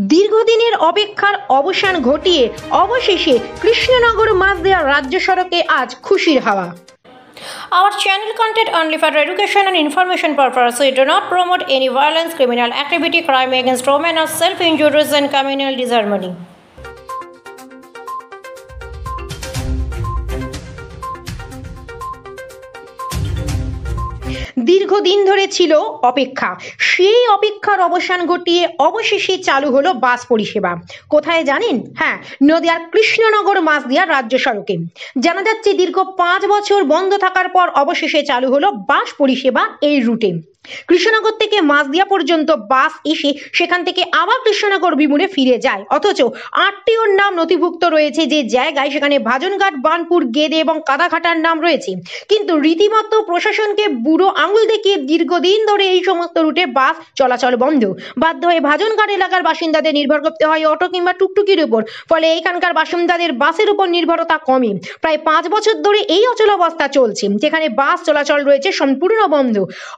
দীর্ঘদিনের অপেক্ষার অবসান ঘটিয়ে অবশেষে কৃষ্ণনগর মাঝদিয়া রাজ্য সড়কে আজ খুশির হাওয়া। Our channel content only for education and information purposes. We do not promote any violence, criminal activity, crime against women, or self-injuries and communal disharmony. দীর্ঘদিন ধরে ছিল অপেক্ষা, সেই অপেক্ষার অবসান ঘটিয়ে অবশেষে চালু হলো বাস পরিষেবা। কোথায় জানেন? হ্যাঁ, নদিয়ার কৃষ্ণনগর মাঝদিয়া রাজ্য সড়কে। জানা যাচ্ছে দীর্ঘ 5 বছর বন্ধ থাকার পর অবশেষে চালু হলো বাস পরিষেবা এই রুটে। কৃষ্ণনগর থেকে মাঝদিয়া পর্যন্ত বাস এসে সেখান থেকে আবার কৃষ্ণনগর বিমুড়ে ফিরে যায়, অথচ আরটিওর নাম নথিভুক্ত রয়েছে যে জায়গায়, সেখানে ভাজনঘাট, বানপুর, গেদে এবং কাদাঘাটার নাম রয়েছে। কিন্তু রীতিমতো প্রশাসনকে বুড়ো আঙুল দেখিয়ে দীর্ঘদিন ধরে এই সমস্ত রুটে বাস চলাচল বন্ধ। বাধ্য হয়ে ভাজনঘাট এলাকার বাসিন্দাদের নির্ভর করতে হয় অটো কিংবা টুকটুকির উপর। ফলে এখানকার বাসিন্দাদের বাসের উপর নির্ভরতা কমে। প্রায় 5 বছর ধরে এই অচলাবস্থা চলছে, যেখানে বাস চলাচল রয়েছে সম্পূর্ণ বন্ধ।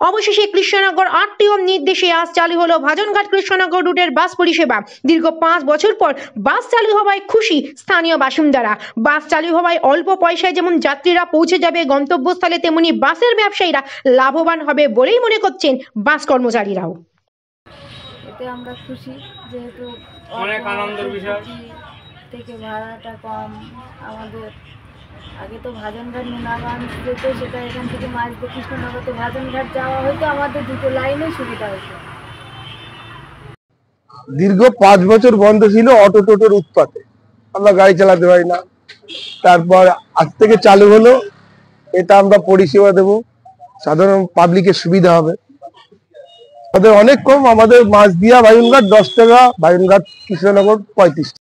অবশেষে কৃষ্ণনগর আরটিওর নির্দেশে আজ চালু হলো ভাজনঘাট কৃষ্ণনগর রুটের বাস পরিষেবা। দীর্ঘ 5 বছর পর বাস চালু হওয়ায় খুশি স্থানীয় বাসিন্দারা। বাস চালু হওয়ায় অল্প পয়সায় যেমন যাত্রীরা পৌঁছে যাবে গন্তব্যস্থলে, তেমনি বাসের ব্যবসায়ীরা লাভবান হবে বলেই মনে করছেন বাস কর্মচারীরাও। এতে আমরা খুশি, যেহেতু অনেক আনন্দের বিষয় থেকে ভাড়াটা কম। আমাদের আগে তো ভাজনঘাট নুনাগঞ্জ যেত, সেটা এখান থেকে মাঝদিয়া কৃষ্ণনগর ভাজনঘাট যাওয়া হয়তো আমাদের দুটো লাইনে সুবিধা হতো। দীর্ঘ 5 বছর বন্ধ ছিল অটো টোটোর উৎপাতে, আমরা গাড়ি চালাতে পারি না। তারপর আজ থেকে চালু হলো, এটা আমরা পরিষেবা দেব, সাধারণ পাবলিকের সুবিধা হবে। আমাদের অনেক কম, আমাদের মাঝদিয়া ভাজনঘাট 10 টাকা, ভাজনঘাট কৃষ্ণনগর 35 টাকা।